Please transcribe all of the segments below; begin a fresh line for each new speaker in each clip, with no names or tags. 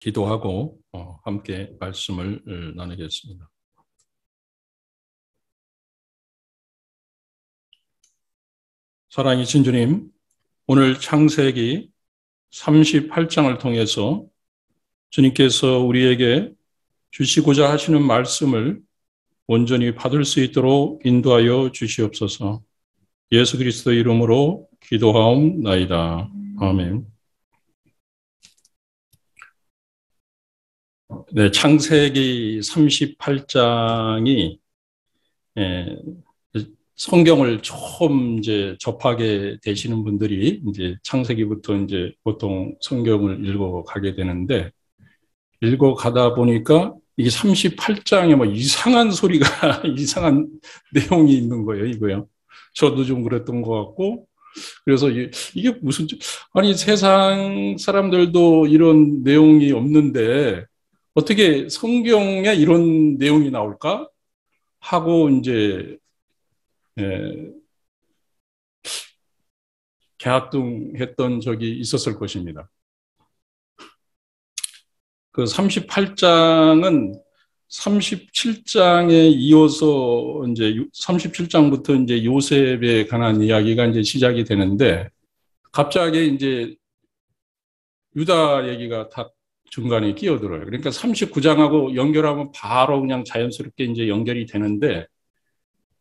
기도하고 함께 말씀을 나누겠습니다. 사랑이신 주님, 오늘 창세기 38장을 통해서 주님께서 우리에게 주시고자 하시는 말씀을 온전히 받을 수 있도록 인도하여 주시옵소서. 예수 그리스도 이름으로 기도하옵나이다. 아멘. 네, 창세기 38장이 성경을 처음 이제 접하게 되시는 분들이 이제 창세기부터 이제 보통 성경을 읽어가게 되는데, 읽어가다 보니까 이게 38장에 뭐 이상한 소리가 이상한 내용이 있는 거예요, 이거요. 저도 좀 그랬던 것 같고, 그래서 이게 무슨, 아니 세상 사람들도 이런 내용이 없는데 어떻게 성경에 이런 내용이 나올까 하고 이제 갸뚱했던 적이 있었을 것입니다. 그 38장은 37장에 이어서 이제 37장부터 이제 요셉에 관한 이야기가 이제 시작이 되는데, 갑자기 이제 유다 얘기가 다 중간에 끼어들어요. 그러니까 39장하고 연결하면 바로 그냥 자연스럽게 이제 연결이 되는데,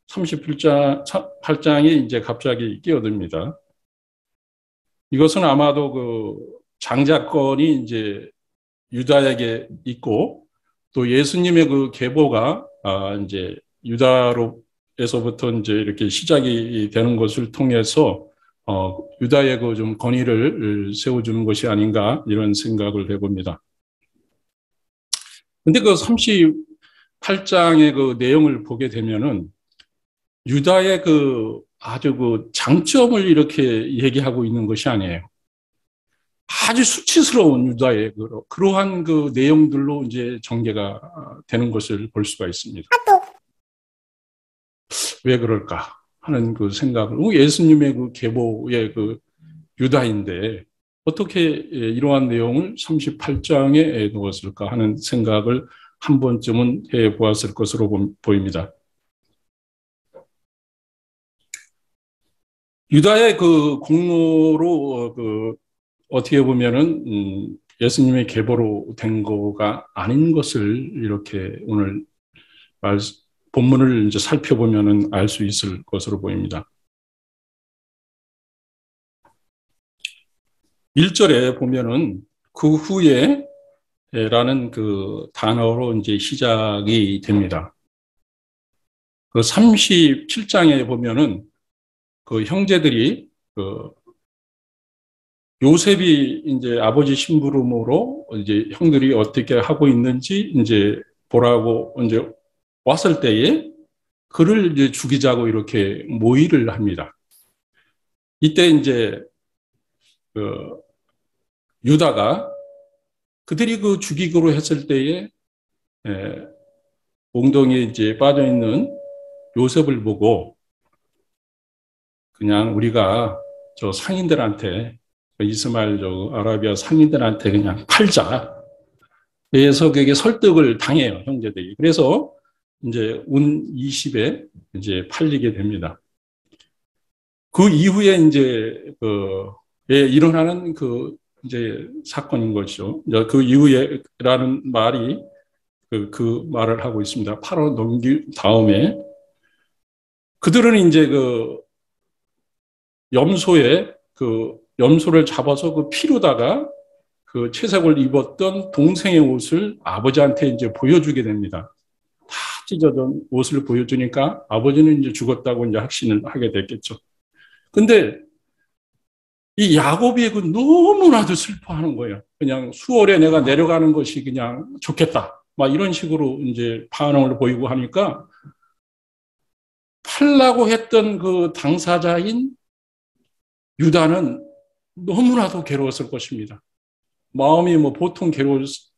38장이 이제 갑자기 끼어듭니다. 이것은 아마도 그 장자권이 이제 유다에게 있고, 또 예수님의 그 계보가 이제 유다로에서부터 이제 이렇게 시작이 되는 것을 통해서 유다의 그 좀 권위를 세워주는 것이 아닌가 이런 생각을 해봅니다. 근데 그 38장의 그 내용을 보게 되면은 유다의 그 아주 그 장점을 이렇게 얘기하고 있는 것이 아니에요. 아주 수치스러운 유다의 그러한 그 내용들로 이제 전개가 되는 것을 볼 수가 있습니다. 왜 그럴까 하는 그 생각을, 예수님의 그 계보의 그 유다인데 어떻게 이러한 내용을 38장에 넣었을까 하는 생각을 한 번쯤은 해 보았을 것으로 보입니다. 유다의 그 공로로 어떻게 보면은 예수님의 계보로 된 거가 아닌 것을 이렇게 오늘 본문을 이제 살펴보면은 알 수 있을 것으로 보입니다. 1절에 보면은 그 후에 라는 그 단어로 이제 시작이 됩니다. 그 37장에 보면은 그 형제들이 그 요셉이 이제 아버지 심부름으로 이제 형들이 어떻게 하고 있는지 이제 보라고 이제 왔을 때에 그를 이제 죽이자고 이렇게 모의를 합니다. 이때 이제 그 유다가 그들이 그 죽이기로 했을 때에 몽덩이에 이제 빠져 있는 요셉을 보고 그냥 우리가 저 상인들한테 이스마엘 저 아라비아 상인들한테 그냥 팔자. 그래서 그게 설득을 당해요, 형제들이. 그래서 이제 운 20에 이제 팔리게 됩니다. 그 이후에 이제 일어나는 그 이제 사건인 거죠. 그 이후에라는 말이 그 말을 하고 있습니다. 팔아 넘긴 다음에 그들은 이제 그 염소를 잡아서 그 피로다가 그 채색을 입었던 동생의 옷을 아버지한테 이제 보여주게 됩니다. 다 찢어진 옷을 보여주니까 아버지는 이제 죽었다고 이제 확신을 하게 됐겠죠. 근데 이 야곱이 그 너무나도 슬퍼하는 거예요. 그냥 수월에 내가 내려가는 것이 그냥 좋겠다. 막 이런 식으로 이제 반응을 보이고 하니까 팔라고 했던 그 당사자인 유다는 너무나도 괴로웠을 것입니다. 마음이 뭐 보통 괴로우지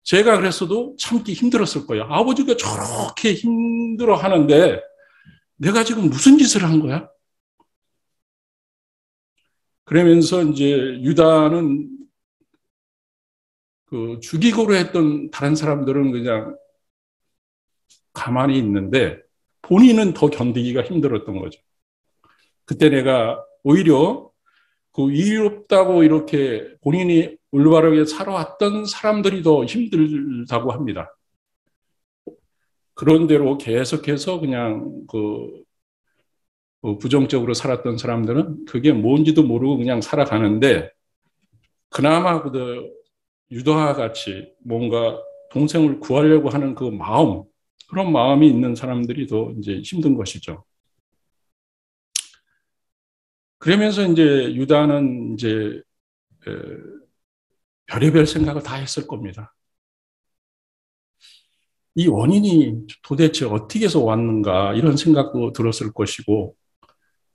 제가 그랬어도 참기 힘들었을 거예요. 아버지가 저렇게 힘들어 하는데 내가 지금 무슨 짓을 한 거야? 그러면서 이제 유다는 그 죽이고로 했던 다른 사람들은 그냥 가만히 있는데 본인은 더 견디기가 힘들었던 거죠. 그때 내가 오히려 그 이롭다고 이렇게 본인이 올바르게 살아왔던 사람들이 더 힘들다고 합니다. 그런 대로 계속해서 그냥 그 부정적으로 살았던 사람들은 그게 뭔지도 모르고 그냥 살아가는데, 그나마 그 유다와 같이 뭔가 동생을 구하려고 하는 그 마음, 그런 마음이 있는 사람들이 더 이제 힘든 것이죠. 그러면서 이제 유다는 이제 별의별 생각을 다 했을 겁니다. 이 원인이 도대체 어떻게 해서 왔는가, 이런 생각도 들었을 것이고,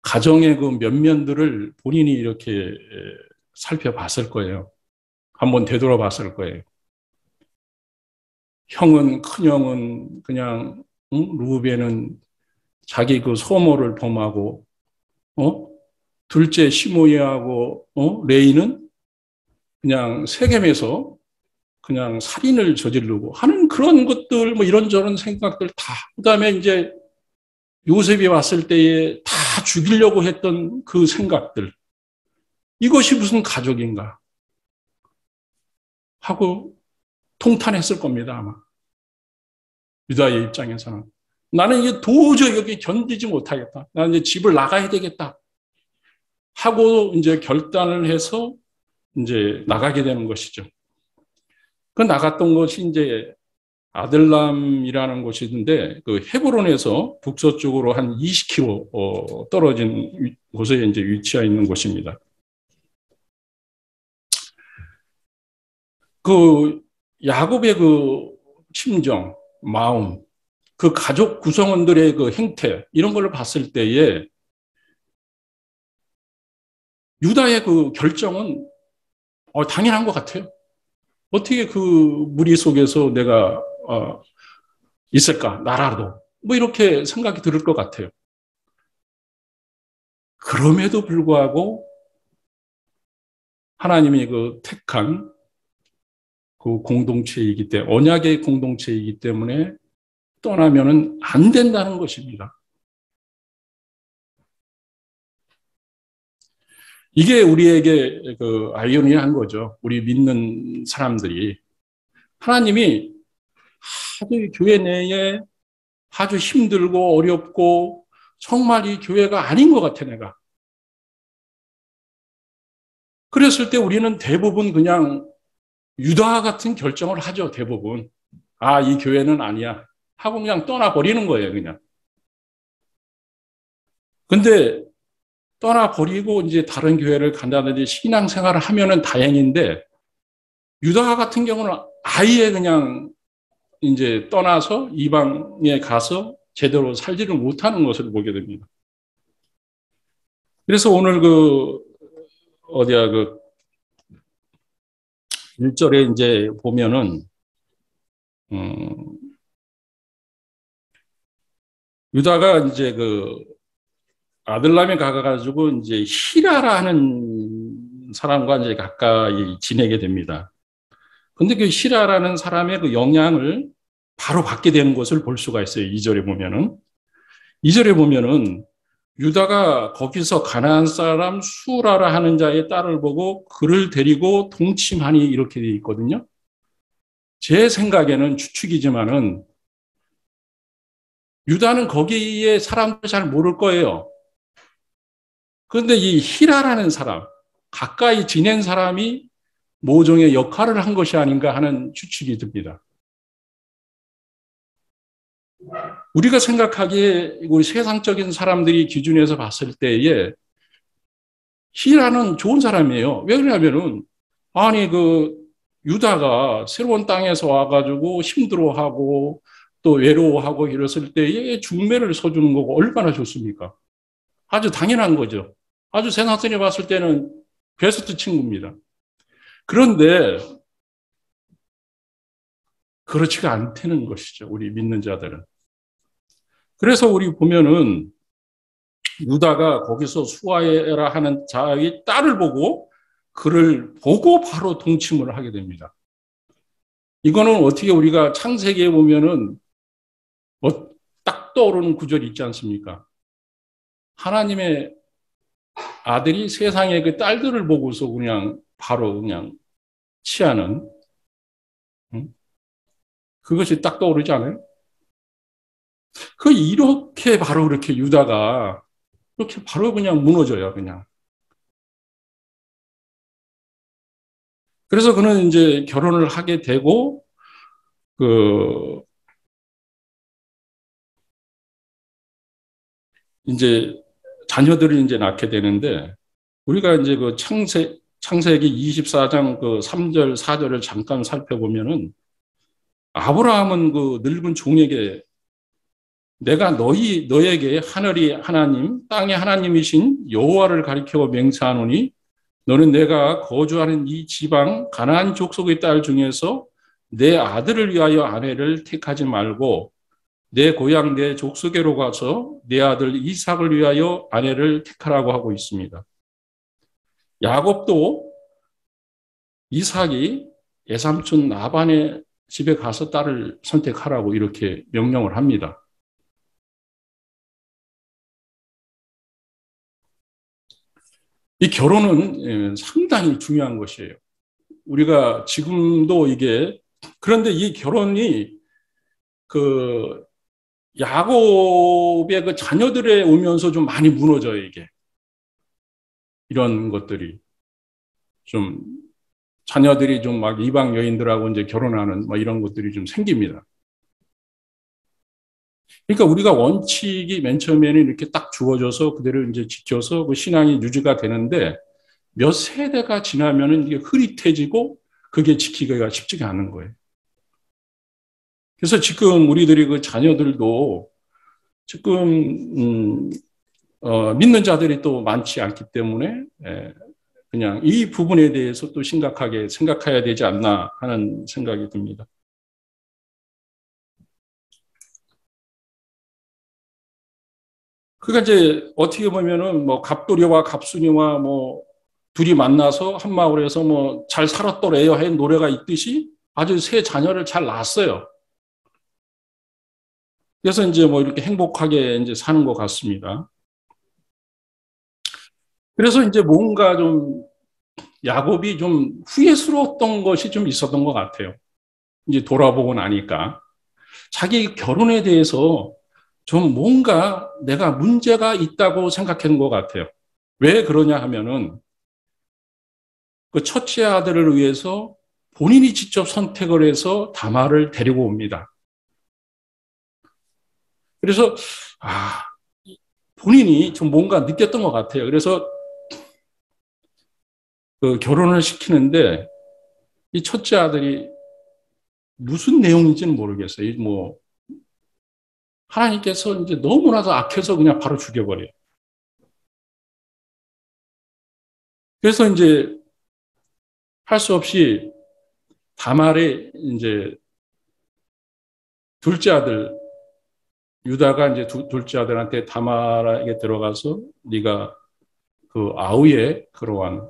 가정의 그 면면들을 본인이 이렇게 살펴봤을 거예요. 한번 되돌아봤을 거예요. 큰형은 그냥, 루벤은 자기 그 소모를 범하고, 둘째 시므이하고, 레이는 그냥 세겜에서 그냥 살인을 저지르고 하는 그런 것들, 뭐 이런저런 생각들 다. 그 다음에 이제 요셉이 왔을 때에 다 죽이려고 했던 그 생각들. 이것이 무슨 가족인가 하고 통탄했을 겁니다, 아마. 유다의 입장에서는. 나는 이게 도저히 여기 견디지 못하겠다. 나는 이제 집을 나가야 되겠다 하고 이제 결단을 해서 이제 나가게 되는 것이죠. 그 나갔던 것이 이제 아들람이라는 곳인데, 그 헤브론에서 북서쪽으로 한 20km 떨어진 곳에 이제 위치해 있는 곳입니다. 그 야곱의 그 심정, 마음, 그 가족 구성원들의 그 행태, 이런 걸 봤을 때에 유다의 그 결정은 당연한 것 같아요. 어떻게 그 무리 속에서 내가 있을까, 나라도. 뭐 이렇게 생각이 들을 것 같아요. 그럼에도 불구하고 하나님이 그 택한 그 공동체이기 때문에, 언약의 공동체이기 때문에 떠나면은 안 된다는 것입니다. 이게 우리에게 그 아이러니한 거죠. 우리 믿는 사람들이. 하나님이 아주 교회 내에 아주 힘들고 어렵고 정말 이 교회가 아닌 것 같아, 내가. 그랬을 때 우리는 대부분 그냥 유다와 같은 결정을 하죠, 대부분. 아, 이 교회는 아니야 하고 그냥 떠나버리는 거예요, 그냥. 근데 떠나버리고 이제 다른 교회를 간다든지 신앙생활을 하면은 다행인데, 유다와 같은 경우는 아예 그냥 이제 떠나서 이방에 가서 제대로 살지를 못하는 것을 보게 됩니다. 그래서 오늘 그 1절에 이제 보면은, 유다가 이제 그 아들람에 가가지고 이제 히라라 하는 사람과 이제 가까이 지내게 됩니다. 근데 그 히라라는 사람의 그 영향을 바로 받게 되는 것을 볼 수가 있어요. 2절에 보면은. 2절에 보면은 유다가 거기서 가나안 사람 수라라 하는 자의 딸을 보고 그를 데리고 동침하니, 이렇게 되어 있거든요. 제 생각에는 추측이지만은 유다는 거기에 사람들 잘 모를 거예요. 그런데 이 히라라는 사람, 가까이 지낸 사람이 모종의 역할을 한 것이 아닌가 하는 추측이 듭니다. 우리가 생각하기에 우리 세상적인 사람들이 기준에서 봤을 때에 히라는 좋은 사람이에요. 왜 그러냐면은, 아니 그 유다가 새로운 땅에서 와가지고 힘들어하고 또 외로워하고 이랬을 때에 중매를 서주는 거고 얼마나 좋습니까? 아주 당연한 거죠. 아주 세상적으로 봤을 때는 베스트 친구입니다. 그런데 그렇지가 않다는 것이죠, 우리 믿는 자들은. 그래서 우리 보면은 유다가 거기서 수아에라 하는 자의 딸을 보고 그를 보고 바로 동침을 하게 됩니다. 이거는 어떻게 우리가 창세기에 보면은 딱 떠오르는 구절이 있지 않습니까? 하나님의 아들이 세상의 그 딸들을 보고서 그냥 바로 그냥 취하는, 응? 그것이 딱 떠오르지 않아요? 이렇게 바로 그렇게 유다가 이렇게 바로 그냥 무너져요, 그냥. 그래서 그는 이제 결혼을 하게 되고, 그, 이제 자녀들을 이제 낳게 되는데, 우리가 이제 그 창세기 24장 그 3절, 4절을 잠깐 살펴보면은, 아브라함은 그 늙은 종에게 내가 너에게 하늘이 하나님, 땅의 하나님이신 여호와를 가리켜 맹세하노니 너는 내가 거주하는 이 지방 가나안 족속의 딸 중에서 내 아들을 위하여 아내를 택하지 말고 내 고향 내 족속에로 가서 내 아들 이삭을 위하여 아내를 택하라고 하고 있습니다. 야곱도 이삭이 외삼촌 라반의 집에 가서 딸을 선택하라고 이렇게 명령을 합니다. 이 결혼은 상당히 중요한 것이에요. 우리가 지금도 그런데 이 결혼이 그 야곱의 그 자녀들에 오면서 좀 많이 무너져요, 이게. 이런 것들이. 좀, 자녀들이 좀 막 이방 여인들하고 이제 결혼하는 뭐 이런 것들이 좀 생깁니다. 그러니까 우리가 원칙이 맨 처음에는 이렇게 딱 주어져서 그대로 이제 지켜서 그 신앙이 유지가 되는데 몇 세대가 지나면은 이게 흐릿해지고 그게 지키기가 쉽지가 않은 거예요. 그래서 지금 우리들이 그 자녀들도 지금 믿는 자들이 또 많지 않기 때문에 그냥 이 부분에 대해서 또 심각하게 생각해야 되지 않나 하는 생각이 듭니다. 그러니까 이제 어떻게 보면은 뭐 갑돌이와 갑순이와 뭐 둘이 만나서 한 마을에서 뭐 잘 살았더래요 하는 노래가 있듯이 아주 새 자녀를 잘 낳았어요. 그래서 이제 뭐 이렇게 행복하게 이제 사는 것 같습니다. 그래서 이제 뭔가 좀 야곱이 좀 후회스러웠던 것이 좀 있었던 것 같아요. 이제 돌아보고 나니까. 자기 결혼에 대해서 좀 뭔가 내가 문제가 있다고 생각한 것 같아요. 왜 그러냐 하면은 그 첫째 아들을 위해서 본인이 직접 선택을 해서 다말을 데리고 옵니다. 그래서, 아, 본인이 좀 뭔가 느꼈던 것 같아요. 그래서 그 결혼을 시키는데 이 첫째 아들이 무슨 내용인지는 모르겠어요. 뭐, 하나님께서 이제 너무나도 악해서 그냥 바로 죽여버려요. 그래서 이제 할 수 없이 다말의 이제 둘째 아들, 유다가 이제 둘째 아들한테 다말에게 들어가서 네가 그 아우의 그러한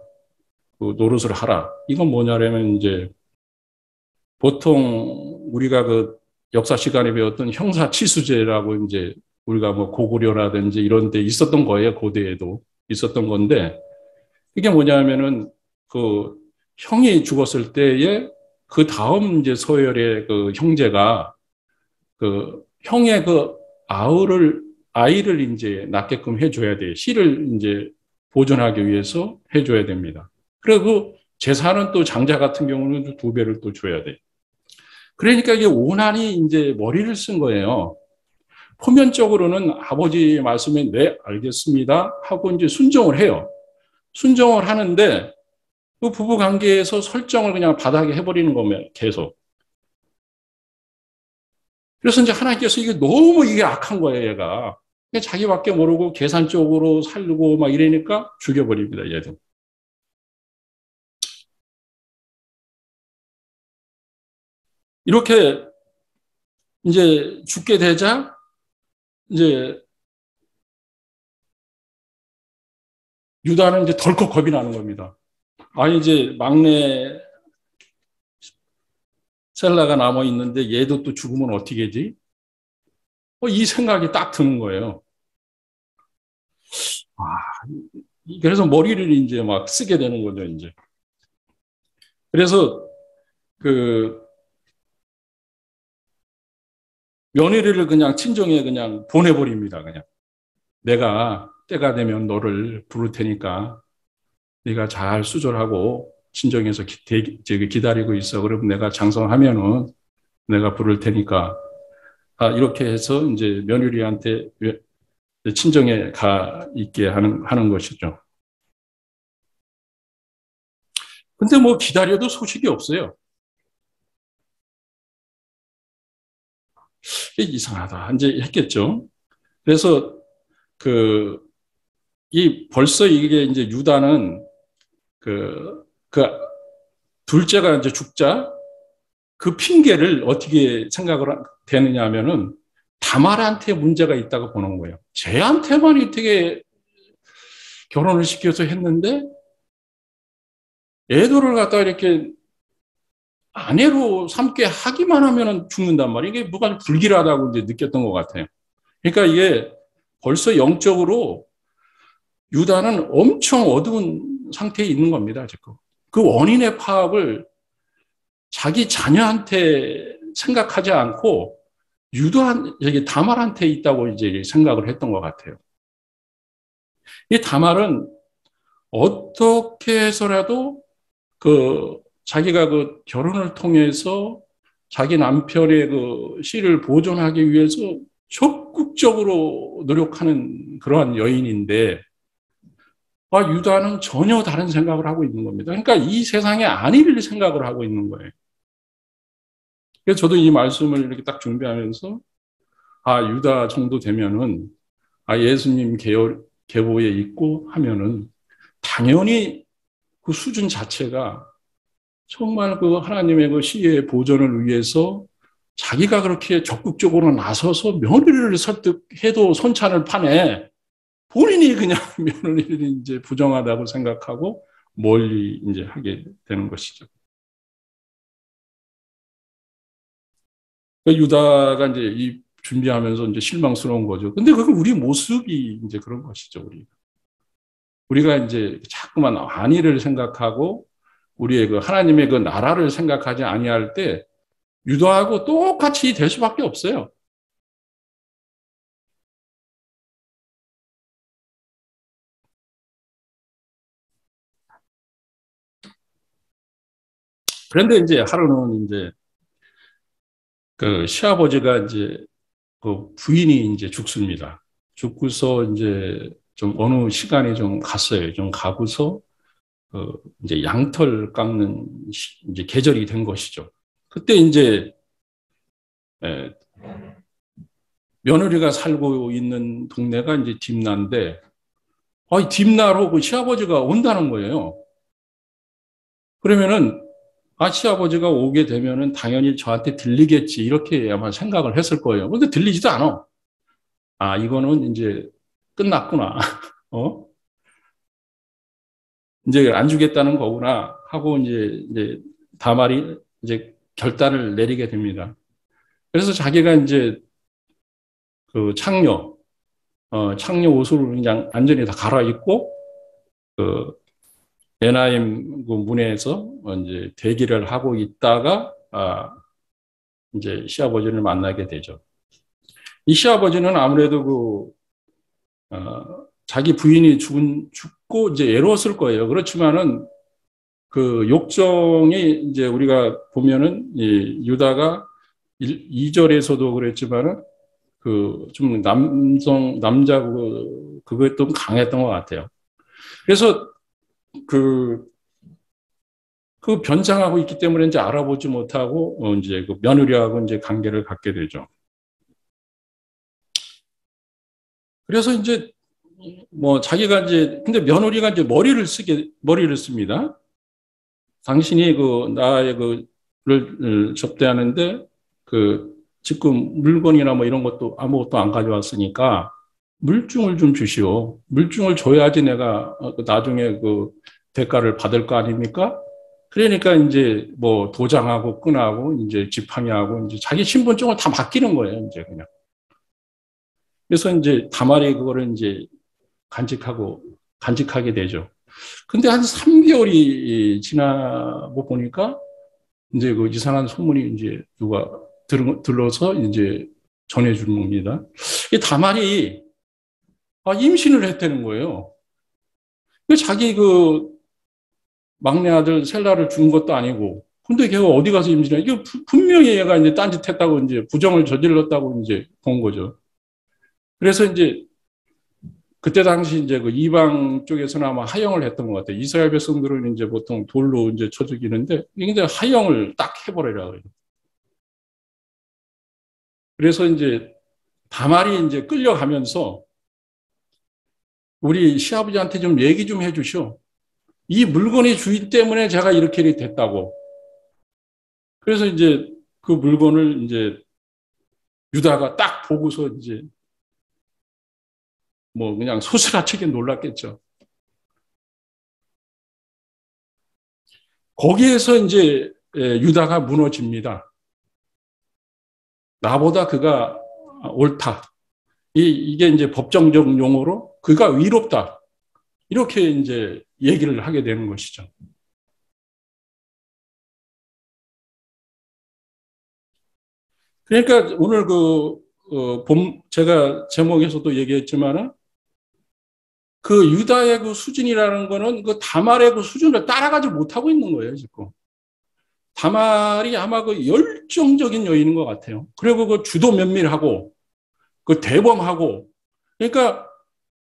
그 노릇을 하라. 이건 뭐냐면 이제 보통 우리가 그 역사 시간에 배웠던 형사치수제라고 이제 우리가 뭐 고구려라든지 이런 데 있었던 거예요. 고대에도 있었던 건데 이게 뭐냐면은 그 형이 죽었을 때에 그 다음 이제 서열의 그 형제가 그 형의 그 아이를 이제 낳게끔 해줘야 돼요. 씨를 이제 보존하기 위해서 해줘야 됩니다. 그리고 재산은 또 장자 같은 경우는 두 배를 또 줘야 돼요. 그러니까 이게 오난이 이제 머리를 쓴 거예요. 표면적으로는 아버지 말씀에 네, 알겠습니다. 하고 이제 순종을 해요. 순종을 하는데 그 부부 관계에서 설정을 그냥 바닥에 해버리는 거면 계속. 그래서 이제 하나님께서 이게 너무 이게 악한 거예요, 얘가. 자기밖에 모르고 계산적으로 살고 막 이러니까 죽여버립니다, 얘도. 이렇게 이제 죽게 되자 이제 유다는 이제 덜컥 겁이 나는 겁니다. 아니 이제 막내 셀라가 남아 있는데 얘도 또 죽으면 어떻게 하지? 이 생각이 딱 드는 거예요. 아, 그래서 머리를 이제 막 쓰게 되는 거죠, 이제. 그래서 그 며느리를 그냥 친정에 그냥 보내버립니다, 그냥. 내가 때가 되면 너를 부를 테니까 네가 잘 수절하고 친정에서 기다리고 있어. 그러면 내가 장성하면은 내가 부를 테니까. 이렇게 해서 이제 며느리한테 친정에 가 있게 하는 것이죠. 근데 뭐 기다려도 소식이 없어요. 이상하다. 이제 했겠죠. 그래서 그, 벌써 이게 이제 유다는 그 둘째가 이제 죽자 그 핑계를 어떻게 생각을 되느냐 하면은 다말한테 문제가 있다고 보는 거예요. 쟤한테만 어떻게 결혼을 시켜서 했는데 애들을 갖다 이렇게 아내로 삼게 하기만 하면은 죽는단 말이에요. 이게 뭐가 불길하다고 이제 느꼈던 것 같아요. 그러니까 이게 벌써 영적으로 유다는 엄청 어두운 상태에 있는 겁니다. 지금. 그 원인의 파악을 자기 자녀한테 생각하지 않고 여기 다말한테 있다고 이제 생각을 했던 것 같아요. 이 다말은 어떻게 해서라도 자기가 그 결혼을 통해서 자기 남편의 그 씨를 보존하기 위해서 적극적으로 노력하는 그러한 여인인데, 유다는 전혀 다른 생각을 하고 있는 겁니다. 그러니까 이 세상에 아니를 생각을 하고 있는 거예요. 그래서 저도 이 말씀을 이렇게 딱 준비하면서, 유다 정도 되면은, 예수님 계보에 있고 하면은, 당연히 그 수준 자체가 정말 그 하나님의 그 시의 보존을 위해서 자기가 그렇게 적극적으로 나서서 며느리를 설득해도 손찬을 파네. 본인이 그냥 며느리를 이제 부정하다고 생각하고 멀리 이제 하게 되는 것이죠. 유다가 이제 이 준비하면서 이제 실망스러운 거죠. 근데 그건 우리 모습이 이제 그런 것이죠, 우리가 이제 자꾸만 안위를 생각하고 우리의 그 하나님의 그 나라를 생각하지 아니할 때 유다하고 똑같이 될 수밖에 없어요. 그런데 이제 하루는 이제 그 시아버지가 이제 그 부인이 이제 죽습니다. 죽고서 이제 좀 어느 시간이 좀 갔어요. 좀 가고서 이제 양털 깎는 이제 계절이 된 것이죠. 그때 이제 에, 며느리가 살고 있는 동네가 이제 딥나인데, 딥나로 그 시아버지가 온다는 거예요. 그러면은 시아버지가 오게 되면은 당연히 저한테 들리겠지 이렇게 아마 생각을 했을 거예요. 근데 들리지도 않아. 이거는 이제 끝났구나. 어? 이제 안 주겠다는 거구나 하고 이제 다말이 이제 결단을 내리게 됩니다. 그래서 자기가 이제 그 창녀 옷을 그냥 완전히 다 갈아입고 그 에나임 그 문에서 이제 대기를 하고 있다가 이제 시아버지를 만나게 되죠. 이 시아버지는 아무래도 자기 부인이 죽고 이제 외로웠을 거예요. 그렇지만은 그 욕정이 이제 우리가 보면은 이 유다가 2절에서도 그랬지만은 그 좀 남자 그거에 좀 강했던 것 같아요. 그래서 그 변장하고 있기 때문에 이제 알아보지 못하고 이제 그 며느리하고 이제 관계를 갖게 되죠. 그래서 이제 뭐 자기가 이제 근데 며느리가 이제 머리를 씁니다. 당신이 나의 를 접대하는데 지금 물건이나 뭐 이런 것도 아무것도 안 가져왔으니까 물증을 좀 주시오. 물증을 줘야지 내가 나중에 대가를 받을 거 아닙니까? 그러니까 이제 뭐 도장하고 끈하고 이제 지팡이하고 이제 자기 신분증을 다 맡기는 거예요, 이제 그냥. 그래서 이제 다말이 그거를 이제 간직하게 되죠. 근데 한 3개월이 지나고 보니까 이제 그 이상한 소문이 이제 누가 들러서 이제 전해주는 겁니다. 이 다말이 임신을 했다는 거예요. 자기 그 막내 아들 셀라를 준 것도 아니고, 근데 걔가 어디 가서 임신해? 이거 분명히 얘가 이제 딴짓했다고 이제 부정을 저질렀다고 이제 본 거죠. 그래서 이제 그때 당시 이제 그 이방 쪽에서는 아마 하형을 했던 것 같아요. 이스라엘 백성들은 이제 보통 돌로 이제 쳐 죽이는데, 이게 하형을 딱 해버리라 그래요. 그래서 이제 다말이 이제 끌려가면서 우리 시아버지한테 좀 얘기 좀 해주시오. 이 물건의 주인 때문에 제가 이렇게 됐다고. 그래서 이제 그 물건을 이제 유다가 딱 보고서 이제 뭐 그냥 소스라치게 놀랐겠죠. 거기에서 이제 유다가 무너집니다. 나보다 그가 옳다. 이게 이제 법정적 용어로 그가 의롭다. 이렇게 이제 얘기를 하게 되는 것이죠. 그러니까 오늘 제가 제목에서도 얘기했지만은 그 유다의 그 수준이라는 거는 그 다말의 그 수준을 따라가지 못하고 있는 거예요, 지금. 다말이 아마 그 열정적인 여인인 것 같아요. 그리고 그 주도 면밀하고, 그 대범하고, 그러니까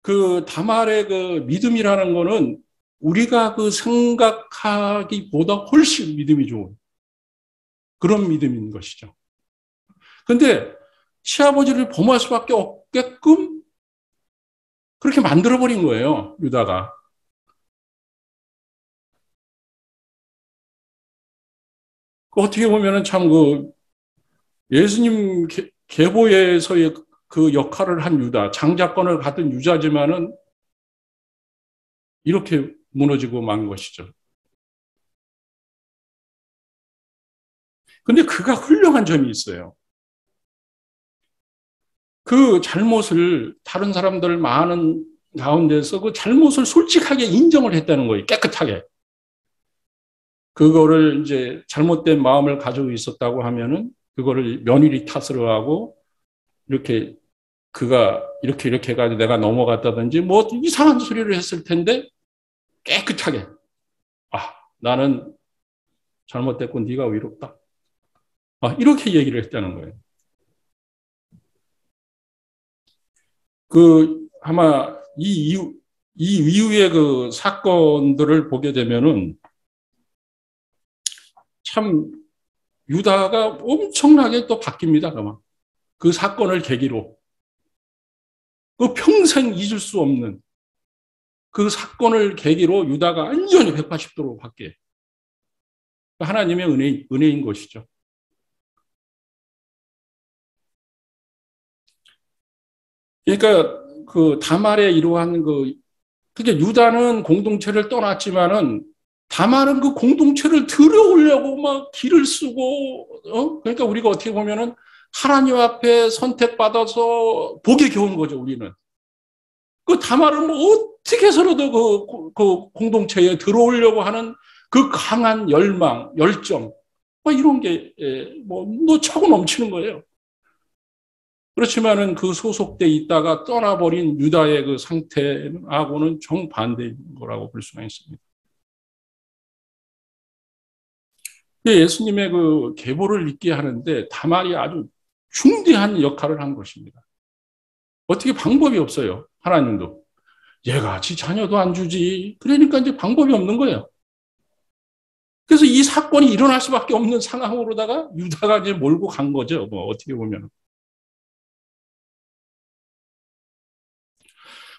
그 다말의 그 믿음이라는 거는 우리가 그 생각하기보다 훨씬 믿음이 좋은 그런 믿음인 것이죠. 근데 시아버지를 범할 수밖에 없게끔 그렇게 만들어버린 거예요, 유다가. 어떻게 보면은 참 예수님 계보에서의 그 역할을 한 유다, 장자권을 받은 유다지만은 이렇게 무너지고 만 것이죠. 근데 그가 훌륭한 점이 있어요. 그 잘못을 다른 사람들 많은 가운데서 그 잘못을 솔직하게 인정을 했다는 거예요. 깨끗하게. 그거를 이제 잘못된 마음을 가지고 있었다고 하면은 그거를 면밀히 탓으로 하고 이렇게 그가 이렇게 해가지고 내가 넘어갔다든지 뭐 이상한 소리를 했을 텐데 깨끗하게 나는 잘못됐고 네가 의롭다. 이렇게 얘기를 했다는 거예요. 아마 이 이후의 그 사건들을 보게 되면은 참 유다가 엄청나게 또 바뀝니다. 아마 그 사건을 계기로 그 평생 잊을 수 없는 그 사건을 계기로 유다가 완전히 180도로 바뀌어요. 하나님의 은혜인 것이죠. 그러니까 그 다말의 이러한 그러니까 유다는 공동체를 떠났지만은 다말은 그 공동체를 들어오려고 막 길을 쓰고, 그러니까 우리가 어떻게 보면은 하나님 앞에 선택받아서 복이 겨운 거죠, 우리는. 그 다말은 뭐 어떻게 해서라도 그 공동체에 들어오려고 하는 그 강한 열망, 열정, 뭐 이런 게, 차고 넘치는 거예요. 그렇지만은 그 소속돼 있다가 떠나버린 유다의 그 상태하고는 정반대인 거라고 볼 수가 있습니다. 예수님의 그 계보를 있게 하는데 다말이 아주 중대한 역할을 한 것입니다. 어떻게 방법이 없어요. 하나님도. 얘같이 자녀도 안 주지. 그러니까 이제 방법이 없는 거예요. 그래서 이 사건이 일어날 수밖에 없는 상황으로다가 유다가 이제 몰고 간 거죠. 뭐 어떻게 보면.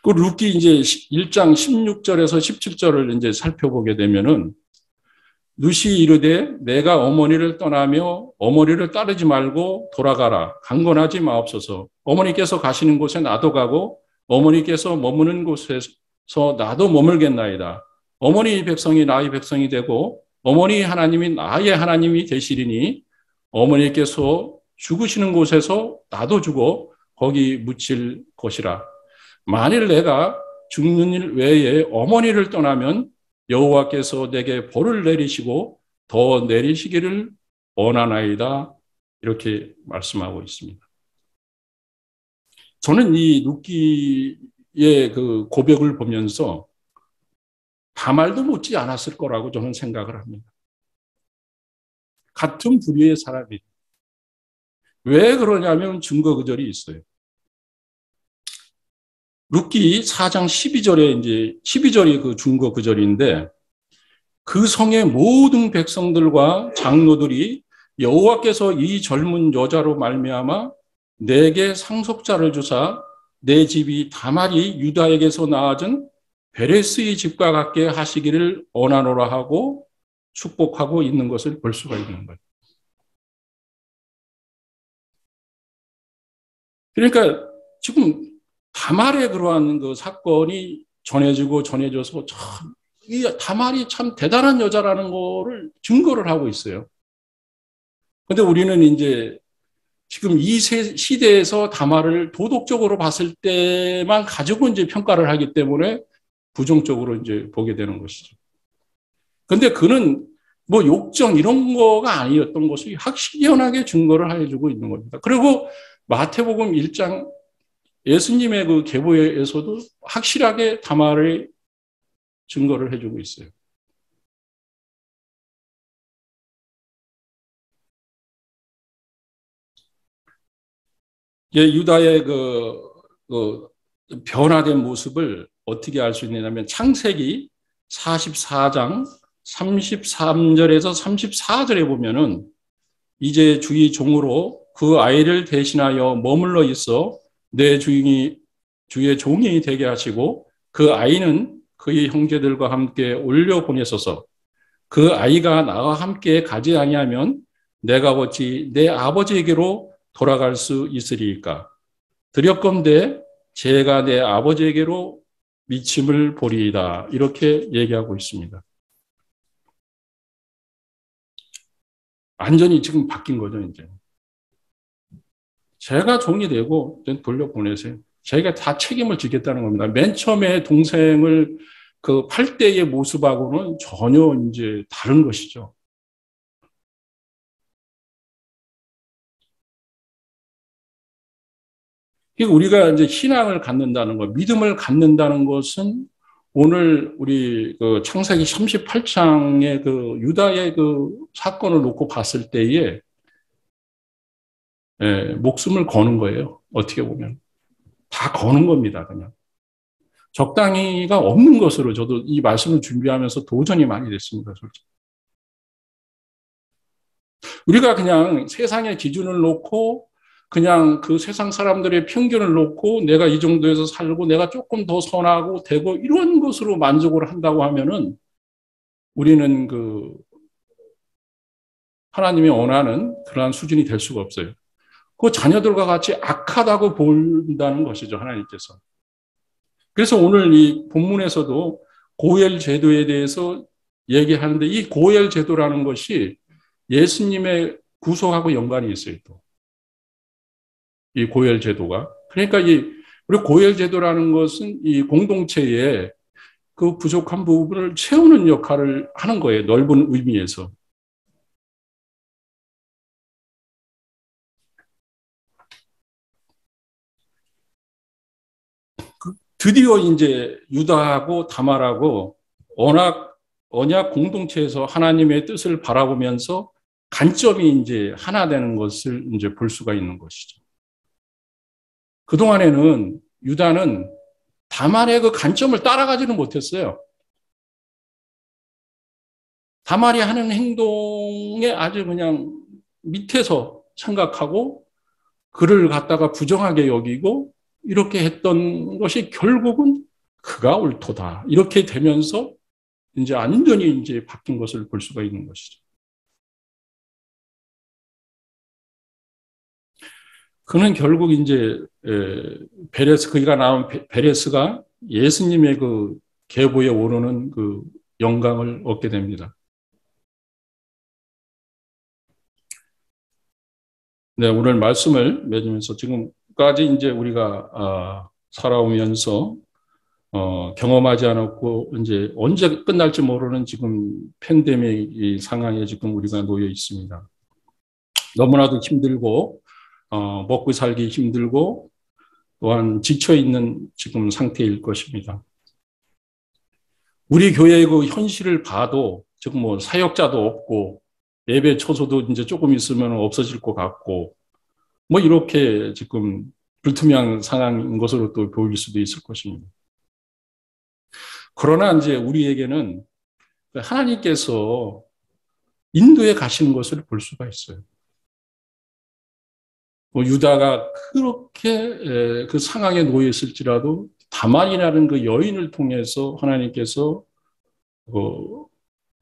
그 룻기 이제 1장 16절에서 17절을 이제 살펴보게 되면은 룻이 이르되 내가 어머니를 떠나며 어머니를 따르지 말고 돌아가라. 강건하지 마옵소서. 어머니께서 가시는 곳에 나도 가고 어머니께서 머무는 곳에서 나도 머물겠나이다. 어머니 백성이 나의 백성이 되고 어머니 하나님이 나의 하나님이 되시리니 어머니께서 죽으시는 곳에서 나도 죽어 거기 묻힐 것이라. 만일 내가 죽는 일 외에 어머니를 떠나면 여호와께서 내게 벌을 내리시고 더 내리시기를 원하나이다. 이렇게 말씀하고 있습니다. 저는 이 룻기의 그 고백을 보면서 다말도 못지 않았을 거라고 저는 생각을 합니다. 같은 부류의 사람이. 왜 그러냐면 증거 구절이 있어요. 룻기 4장 12절에 이제 12절이 그 증거 구절인데 그 성의 모든 백성들과 장로들이 여호와께서 이 젊은 여자로 말미암아 내게 상속자를 주사 내 집이 다말이 유다에게서 낳아진 베레스의 집과 같게 하시기를 원하노라 하고 축복하고 있는 것을 볼 수가 있는 거예요. 그러니까 지금 다말의 그러한 그 사건이 전해져서 참, 이 다말이 참 대단한 여자라는 거를 증거를 하고 있어요. 근데 우리는 이제 지금 이 시대에서 다말을 도덕적으로 봤을 때만 가지고 이제 평가를 하기 때문에 부정적으로 이제 보게 되는 것이죠. 근데 그는 뭐 욕정 이런 거가 아니었던 것을 확실하게 증거를 해주고 있는 겁니다. 그리고 마태복음 1장 예수님의 그 계보에서도 확실하게 다말의 증거를 해주고 있어요. 유다의 그 변화된 모습을 어떻게 알 수 있느냐면 창세기 44장 33절에서 34절에 보면은 이제 주의 종으로 그 아이를 대신하여 머물러 있어 내 주의 종이 되게 하시고 그 아이는 그의 형제들과 함께 올려 보내소서. 그 아이가 나와 함께 가지 아니하면 내가 어찌 내 아버지에게로 돌아갈 수 있으리이까. 드렸건대 제가 내 아버지에게로 미침을 보리이다. 이렇게 얘기하고 있습니다. 완전히 지금 바뀐 거죠, 이제. 제가 종이 되고 돌려보내세요. 저희가 다 책임을 지겠다는 겁니다. 맨 처음에 동생을 그 팔 때의 모습하고는 전혀 이제 다른 것이죠. 우리가 이제 신앙을 갖는다는 것, 믿음을 갖는다는 것은 오늘 우리 그 창세기 38장의 그 유다의 그 사건을 놓고 봤을 때에 목숨을 거는 거예요. 어떻게 보면. 다 거는 겁니다, 그냥. 적당히가 없는 것으로 저도 이 말씀을 준비하면서 도전이 많이 됐습니다, 솔직히. 우리가 그냥 세상의 기준을 놓고 그냥 그 세상 사람들의 평균을 놓고 내가 이 정도에서 살고 내가 조금 더 선하고 되고 이런 것으로 만족을 한다고 하면은 우리는 그 하나님이 원하는 그러한 수준이 될 수가 없어요. 그 자녀들과 같이 악하다고 본다는 것이죠, 하나님께서. 그래서 오늘 이 본문에서도 고엘 제도에 대해서 얘기하는데 이 고엘 제도라는 것이 예수님의 구속하고 연관이 있어요, 또. 이 고엘 제도가. 그러니까 우리 고엘 제도라는 것은 이 공동체에 그 부족한 부분을 채우는 역할을 하는 거예요, 넓은 의미에서. 드디어 이제 유다하고 다말하고 언약 공동체에서 하나님의 뜻을 바라보면서 관점이 이제 하나 되는 것을 이제 볼 수가 있는 것이죠. 그동안에는 유다는 다말의 그 관점을 따라가지는 못했어요. 다말이 하는 행동에 아주 그냥 밑에서 생각하고 그를 갖다가 부정하게 여기고 이렇게 했던 것이 결국은 그가 옳도다. 이렇게 되면서 이제 완전히 이제 바뀐 것을 볼 수가 있는 것이죠. 그는 결국 이제 그가 나온 베레스가 예수님의 그 계보에 오르는 그 영광을 얻게 됩니다. 네, 오늘 말씀을 맺으면서 지금까지 이제 우리가 살아오면서 경험하지 않았고 이제 언제 끝날지 모르는 지금 팬데믹 이 상황에 지금 우리가 놓여 있습니다. 너무나도 힘들고 먹고 살기 힘들고 또한 지쳐 있는 지금 상태일 것입니다. 우리 교회의 그 현실을 봐도 지금 뭐 사역자도 없고 예배 초소도 이제 조금 있으면 없어질 것 같고 뭐 이렇게 지금 불투명한 상황인 것으로 또 보일 수도 있을 것입니다. 그러나 이제 우리에게는 하나님께서 인도에 가시는 것을 볼 수가 있어요. 유다가 그렇게 그 상황에 놓여 있을지라도 다말이라는 그 여인을 통해서 하나님께서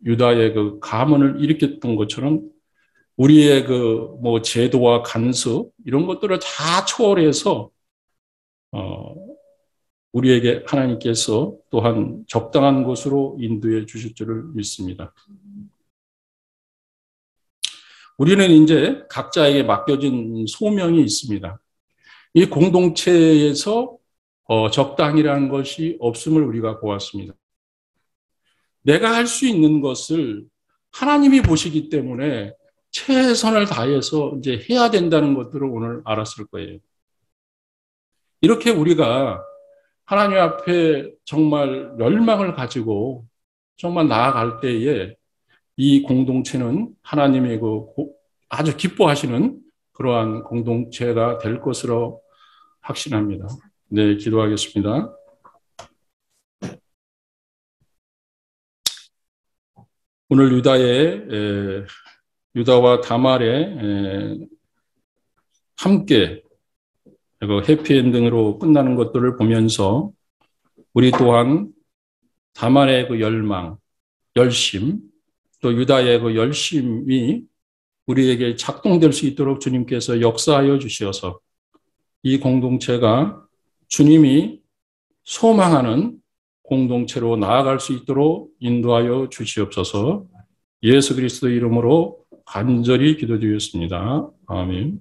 유다의 그 가문을 일으켰던 것처럼 우리의 그 뭐 제도와 간섭 이런 것들을 다 초월해서 우리에게 하나님께서 또한 적당한 곳으로 인도해 주실 줄을 믿습니다. 우리는 이제 각자에게 맡겨진 소명이 있습니다. 이 공동체에서 적당이라는 것이 없음을 우리가 보았습니다. 내가 할 수 있는 것을 하나님이 보시기 때문에 최선을 다해서 이제 해야 된다는 것들을 오늘 알았을 거예요. 이렇게 우리가 하나님 앞에 정말 열망을 가지고 정말 나아갈 때에 이 공동체는 하나님의 그 아주 기뻐하시는 그러한 공동체가 될 것으로 확신합니다. 네, 기도하겠습니다. 오늘 유다와 다말의 함께 해피엔딩으로 끝나는 것들을 보면서 우리 또한 다말의 그 열망, 열심, 또 유다의 그 열심이 우리에게 작동될 수 있도록 주님께서 역사하여 주셔서 이 공동체가 주님이 소망하는 공동체로 나아갈 수 있도록 인도하여 주시옵소서. 예수 그리스도 이름으로 간절히 기도드렸습니다. 아멘.